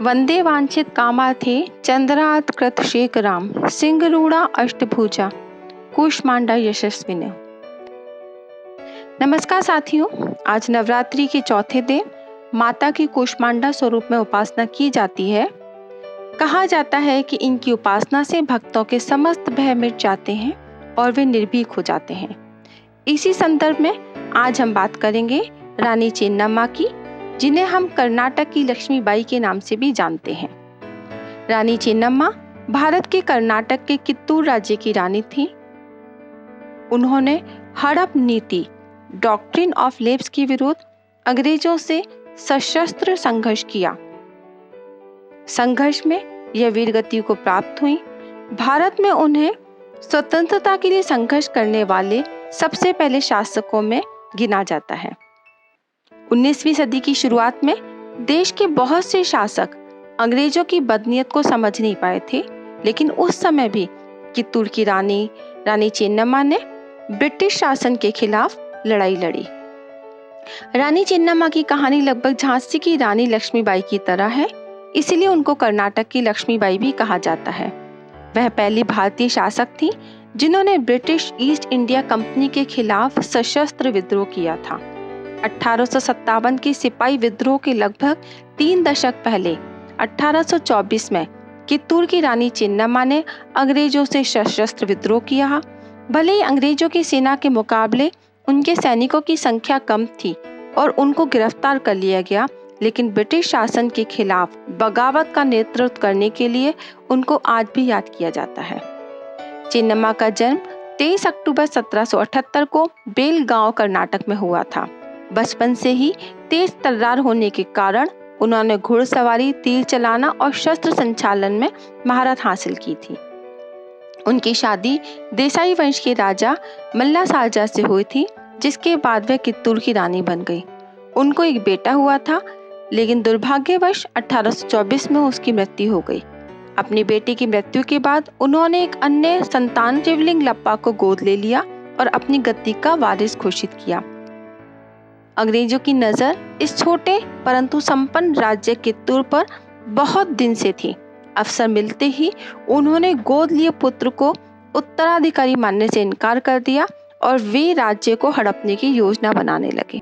वंदे वांछित कामार्थे चंद्रात कृत शेखराम सिंहरूढ़ा अष्टभुजा कूष्मांडा यशस्विनी। नमस्कार साथियों, आज नवरात्रि के चौथे दिन माता की कूष्मांडा स्वरूप में उपासना की जाती है। कहा जाता है कि इनकी उपासना से भक्तों के समस्त भय मिट जाते हैं और वे निर्भीक हो जाते हैं। इसी संदर्भ में आज हम बात करेंगे रानी चेन्नम्मा की, जिन्हें हम कर्नाटक की लक्ष्मीबाई के नाम से भी जानते हैं। रानी चेन्नम्मा भारत के कर्नाटक के कित्तूर राज्य की रानी थी। उन्होंने हड़प नीति डॉक्ट्रिन ऑफ लेप्स के विरुद्ध अंग्रेजों से सशस्त्र संघर्ष किया। संघर्ष में यह वीरगति को प्राप्त हुई। भारत में उन्हें स्वतंत्रता के लिए संघर्ष करने वाले सबसे पहले शासकों में गिना जाता है। 19वीं सदी की शुरुआत में देश के बहुत से शासक अंग्रेजों की बदनीयत को समझ नहीं पाए थे, लेकिन उस समय भी कित्तूर की रानी चेन्नम्मा ने ब्रिटिश शासन के खिलाफ लड़ाई लड़ी। रानी चेन्नम्मा की कहानी लगभग झांसी की रानी लक्ष्मीबाई की तरह है, इसलिए उनको कर्नाटक की लक्ष्मीबाई भी कहा जाता है। वह पहली भारतीय शासक थी जिन्होंने ब्रिटिश ईस्ट इंडिया कंपनी के खिलाफ सशस्त्र विद्रोह किया था। 1857 के सिपाही विद्रोह के लगभग 3 दशक पहले 1824 में कित्तूर की रानी चेन्नम्मा ने अंग्रेजों से सशस्त्र विद्रोह किया। भले ही अंग्रेजों की सेना के मुकाबले उनके सैनिकों की संख्या कम थी और उनको गिरफ्तार कर लिया गया, लेकिन ब्रिटिश शासन के खिलाफ बगावत का नेतृत्व करने के लिए उनको आज भी याद किया जाता है। चेन्नम्मा का जन्म 23 अक्टूबर 1778 को बेलगांव कर्नाटक में हुआ था। बचपन से ही तेज तर्रार होने के कारण उन्होंने घुड़सवारी, तीर चलाना और शस्त्र संचालन में महारत हासिल की थी। उनकी शादी देसाई वंश के राजा मल्ला साजा से हुई थी, जिसके बाद वह कित्तूर की रानी बन गई। उनको एक बेटा हुआ था, लेकिन दुर्भाग्यवश 1824 में उसकी मृत्यु हो गई। अपनी बेटी की मृत्यु के बाद उन्होंने एक अन्य संतान शिवलिंगलप्पा को गोद ले लिया और अपनी गद्दी का वारिस घोषित किया। अंग्रेजों की नजर इस छोटे परंतु संपन्न राज्य कित्तूर पर बहुत दिन से थी। अवसर मिलते ही उन्होंने गोद लिए पुत्र को उत्तराधिकारी मानने से इनकार कर दिया और वे राज्य को हड़पने की योजना बनाने लगे।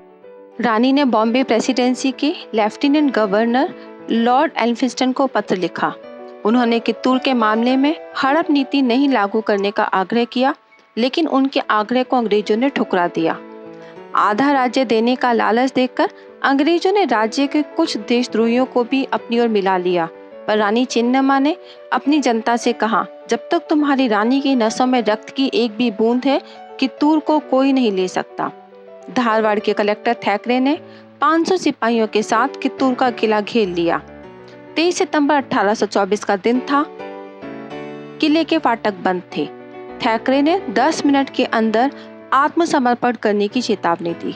रानी ने बॉम्बे प्रेसिडेंसी के लेफ्टिनेंट गवर्नर लॉर्ड एल्फिंस्टन को पत्र लिखा। उन्होंने कित्तूर के मामले में हड़प नीति नहीं लागू करने का आग्रह किया, लेकिन उनके आग्रह को अंग्रेजों ने ठुकरा दिया। आधा राज्य देने का लालच देकर अंग्रेजों ने राज्य के कुछ देशद्रोहियों को भी अपनी ओर मिला लिया, पर रानी चेन्नम्मा ने अपनी जनता से कहा, जब तक तुम्हारी रानी की नसों में रक्त की एक भी बूंद है, कित्तूर को कोई नहीं ले सकता। धारवाड़ के कलेक्टर थैकरे ने 500 सिपाहियों के साथ कित्तूर का किला घेर लिया। 23 सितंबर 1824 का दिन था। किले के फाटक बंद थे। थैकरे ने 10 मिनट के अंदर आत्मसमर्पण करने की चेतावनी दी।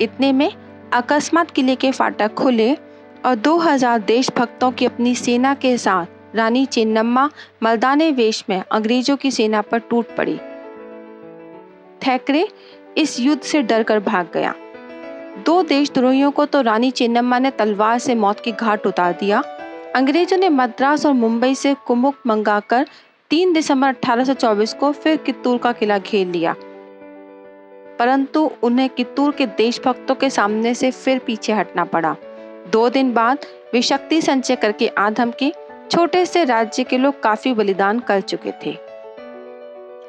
इतने में अकस्मात किले के फाटक खुले और 2000 देशभक्तों की अपनी सेना के साथ रानी चेन्नम्मा मर्दाने वेश में अंग्रेजों की सेना पर टूट पड़ी। थैकरे इस युद्ध से डरकर भाग गया। 2 देशद्रोहियों को तो रानी चेन्नम्मा ने तलवार से मौत की घाट उतार दिया। अंग्रेजों ने मद्रास और मुंबई से कुमुक मंगाकर 3 दिसंबर 1824 को फिर कित्तूर का किला घेर लिया, परंतु उन्हें कित्तूर के देशभक्तों के सामने से फिर पीछे हटना पड़ा। 2 दिन बाद वे शक्ति संचय करके आधम के छोटे से राज्य के लोग काफी बलिदान कर चुके थे।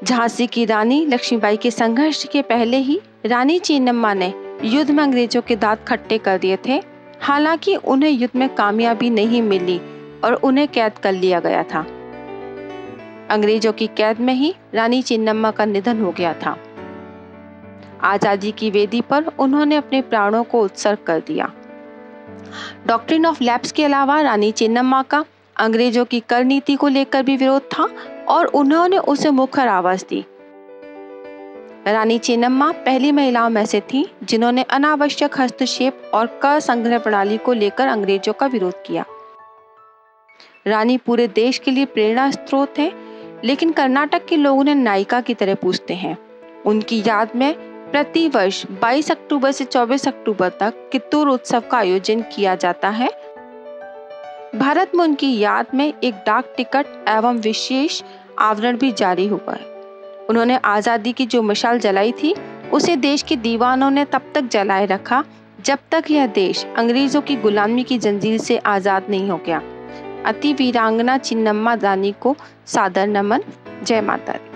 झांसी की रानी लक्ष्मीबाई के संघर्ष के पहले ही रानी चेन्नम्मा ने युद्ध में अंग्रेजों के दांत खट्टे कर दिए थे। हालांकि उन्हें युद्ध में कामयाबी नहीं मिली और उन्हें कैद कर लिया गया था। अंग्रेजों की कैद में ही रानी चेन्नम्मा का निधन हो गया था। आजादी की वेदी पर उन्होंने अपने प्राणों को उत्सर्ग कर दिया। डॉक्ट्रिन ऑफ लैप्स के अलावा रानी चेन्नम्मा का अंग्रेजों की कर नीति को लेकर भी विरोध था और उन्होंने उसे मुखर आवाज दी। रानी चेन्नम्मा पहली महिलाओं में से थी जिन्होंने अनावश्यक हस्तक्षेप और कर संग्रह प्रणाली को लेकर अंग्रेजों का विरोध किया। रानी पूरे देश के लिए प्रेरणा स्रोत है, लेकिन कर्नाटक के लोग उन्हें नायिका की तरह पूजते हैं। उनकी याद में प्रति वर्ष 22 अक्टूबर से 24 अक्टूबर तक कित्तूर उत्सव का आयोजन किया जाता है। भारत में उनकी याद में एक डाक टिकट एवं विशेष आवरण भी जारी हुआ है। उन्होंने आज़ादी की जो मशाल जलाई थी उसे देश के दीवानों ने तब तक जलाए रखा जब तक यह देश अंग्रेजों की गुलामी की जंजीर से आज़ाद नहीं हो गया। अति वीरांगना चिन्नम्मा रानी को सादर नमन। जय माता दी।